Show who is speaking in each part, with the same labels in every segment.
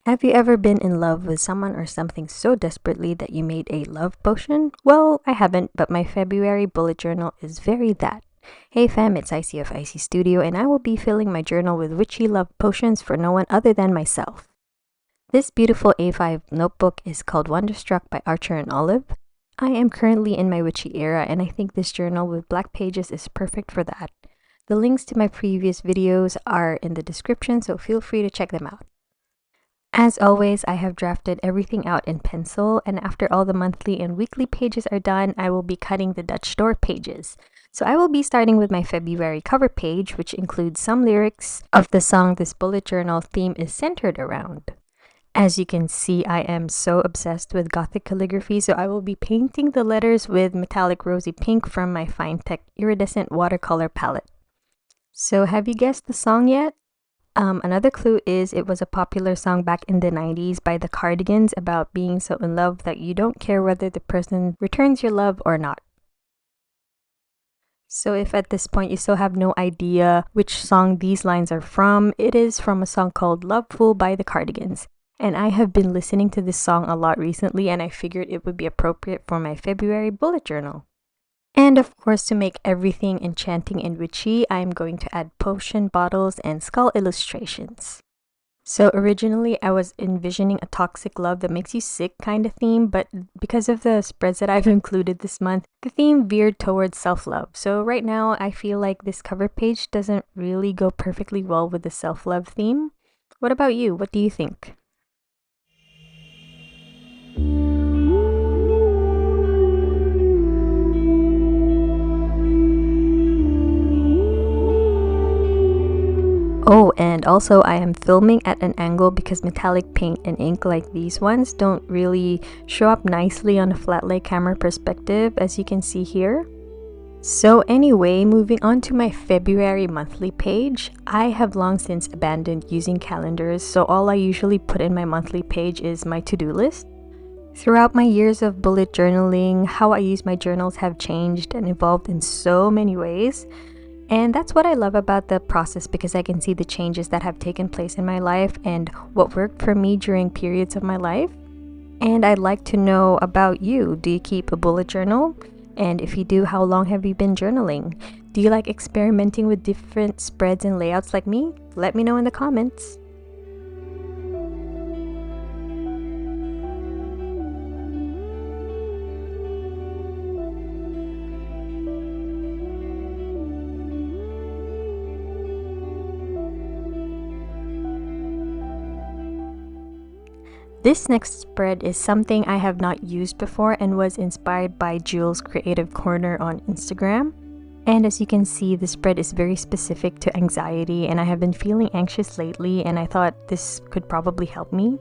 Speaker 1: Have you ever been in love with someone or something so desperately that you made a love potion? Well, I haven't, but my February bullet journal is very that. Hey fam, it's Icy of Icy Studio, and I will be filling my journal with witchy love potions for no one other than myself. This beautiful A5 notebook is called Wonderstruck by Archer and Olive. I am currently in my witchy era, and I think this journal with black pages is perfect for that. The links to my previous videos are in the description, so feel free to check them out. As always, I have drafted everything out in pencil, and after all the monthly and weekly pages are done, I will be cutting the Dutch door pages. So I will be starting with my February cover page, which includes some lyrics of the song this bullet journal theme is centered around. As you can see, I am so obsessed with Gothic calligraphy, so I will be painting the letters with metallic rosy pink from my Finetech iridescent watercolor palette. So have you guessed the song yet? Another clue is it was a popular song back in the 90s by the Cardigans about being so in love that you don't care whether the person returns your love or not. So if at this point you still have no idea which song these lines are from, it is from a song called Loveful by the Cardigans. And I have been listening to this song a lot recently, and I figured it would be appropriate for my February bullet journal. And of course, to make everything enchanting and witchy, I am going to add potion bottles and skull illustrations. So originally, I was envisioning a toxic love that makes you sick kind of theme, but because of the spreads that I've included this month, the theme veered towards self-love. So right now, I feel like this cover page doesn't really go perfectly well with the self-love theme. What about you? What do you think? Oh, and also I am filming at an angle because metallic paint and ink like these ones don't really show up nicely on a flat lay camera perspective, as you can see here. So anyway, moving on to my February monthly page, I have long since abandoned using calendars, so all I usually put in my monthly page is my to-do list. Throughout my years of bullet journaling, how I use my journals have changed and evolved in so many ways. And that's what I love about the process, because I can see the changes that have taken place in my life and what worked for me during periods of my life. And I'd like to know about you. Do you keep a bullet journal? And if you do, how long have you been journaling? Do you like experimenting with different spreads and layouts like me? Let me know in the comments. This next spread is something I have not used before and was inspired by Jules' Creative Corner on Instagram. And as you can see, the spread is very specific to anxiety, and I have been feeling anxious lately, and I thought this could probably help me.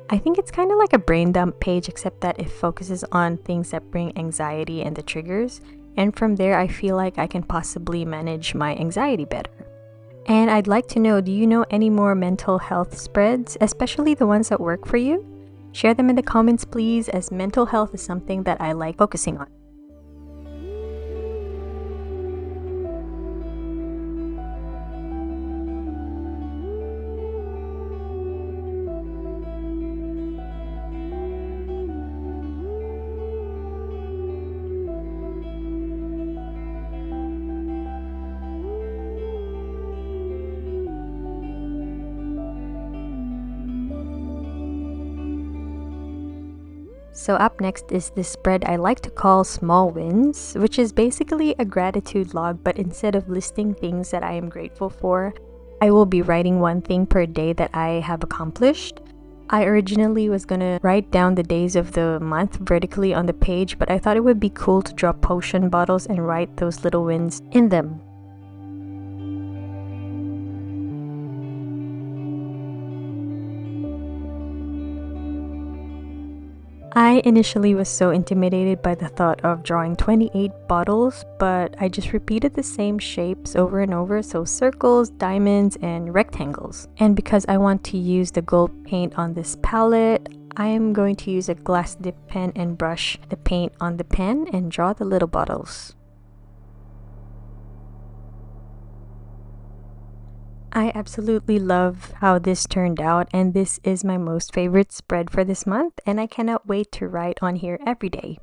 Speaker 1: I think it's kind of like a brain dump page, except that it focuses on things that bring anxiety and the triggers. And from there, I feel like I can possibly manage my anxiety better. And I'd like to know, do you know any more mental health spreads, especially the ones that work for you? Share them in the comments, please, as mental health is something that I like focusing on. So up next is this spread I like to call Small Wins, which is basically a gratitude log, but instead of listing things that I am grateful for, I will be writing one thing per day that I have accomplished. I originally was gonna write down the days of the month vertically on the page, but I thought it would be cool to draw potion bottles and write those little wins in them. I initially was so intimidated by the thought of drawing 28 bottles, but I just repeated the same shapes over and over, so circles, diamonds, and rectangles. And because I want to use the gold paint on this palette, I am going to use a glass dip pen and brush the paint on the pen and draw the little bottles. I absolutely love how this turned out, and this is my most favorite spread for this month, and I cannot wait to write on here every day.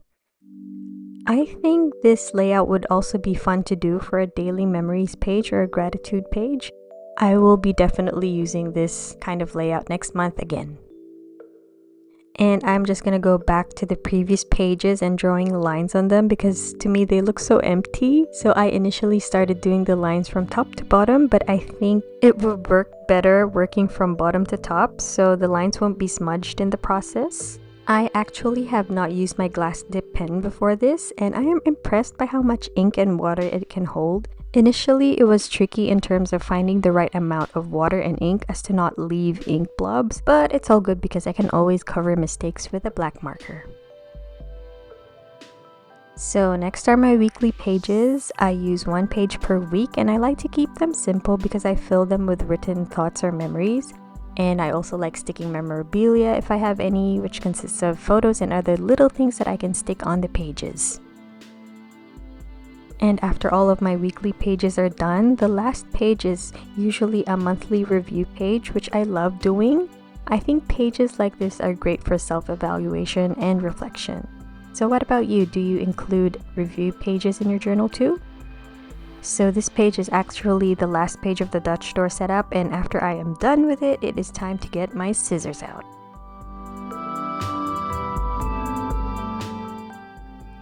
Speaker 1: I think this layout would also be fun to do for a daily memories page or a gratitude page. I will be definitely using this kind of layout next month again. And I'm just gonna go back to the previous pages and drawing lines on them because to me they look so empty. So I initially started doing the lines from top to bottom, but I think it would work better working from bottom to top so the lines won't be smudged in the process. I actually have not used my glass dip pen before this, and I am impressed by how much ink and water it can hold. Initially, it was tricky in terms of finding the right amount of water and ink as to not leave ink blobs, but it's all good because I can always cover mistakes with a black marker. So next are my weekly pages. I use one page per week and I like to keep them simple because I fill them with written thoughts or memories. And I also like sticking memorabilia if I have any, which consists of photos and other little things that I can stick on the pages. And after all of my weekly pages are done, the last page is usually a monthly review page, which I love doing. I think pages like this are great for self-evaluation and reflection. So what about you? Do you include review pages in your journal too? So this page is actually the last page of the Dutch door setup, and after I am done with it, it is time to get my scissors out.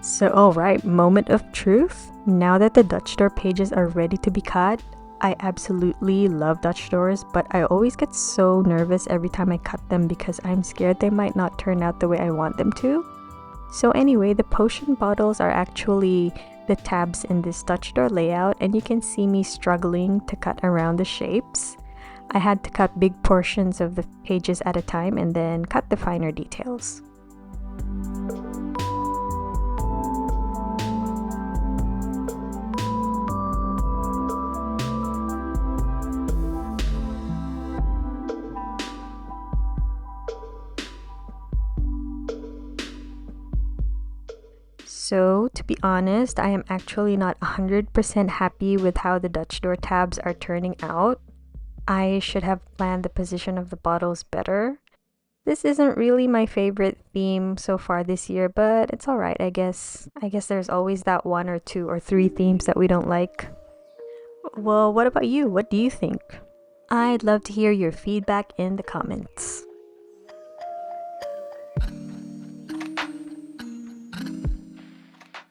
Speaker 1: So alright, moment of truth. Now that the Dutch door pages are ready to be cut, I absolutely love Dutch doors, but I always get so nervous every time I cut them because I'm scared they might not turn out the way I want them to. So anyway, the potion bottles are actually the tabs in this Dutch door layout, and you can see me struggling to cut around the shapes. I had to cut big portions of the pages at a time and then cut the finer details. So, to be honest, I am actually not 100% happy with how the Dutch door tabs are turning out. I should have planned the position of the bottles better. This isn't really my favorite theme so far this year, but it's alright, I guess. I guess there's always that 1 or 2 or 3 themes that we don't like. Well, what about you? What do you think? I'd love to hear your feedback in the comments.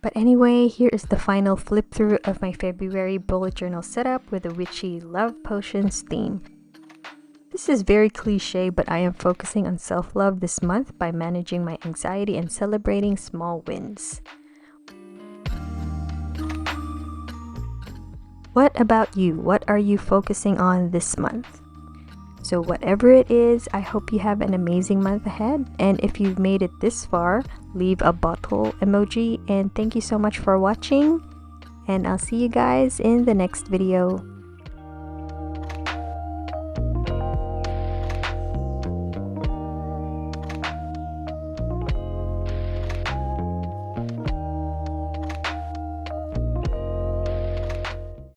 Speaker 1: But anyway, here is the final flip through of my February bullet journal setup with the Witchy Love Potions theme. This is very cliche, but I am focusing on self-love this month by managing my anxiety and celebrating small wins. What about you? What are you focusing on this month? So whatever it is, I hope you have an amazing month ahead. And if you've made it this far, leave a bottle emoji. And thank you so much for watching. And I'll see you guys in the next video.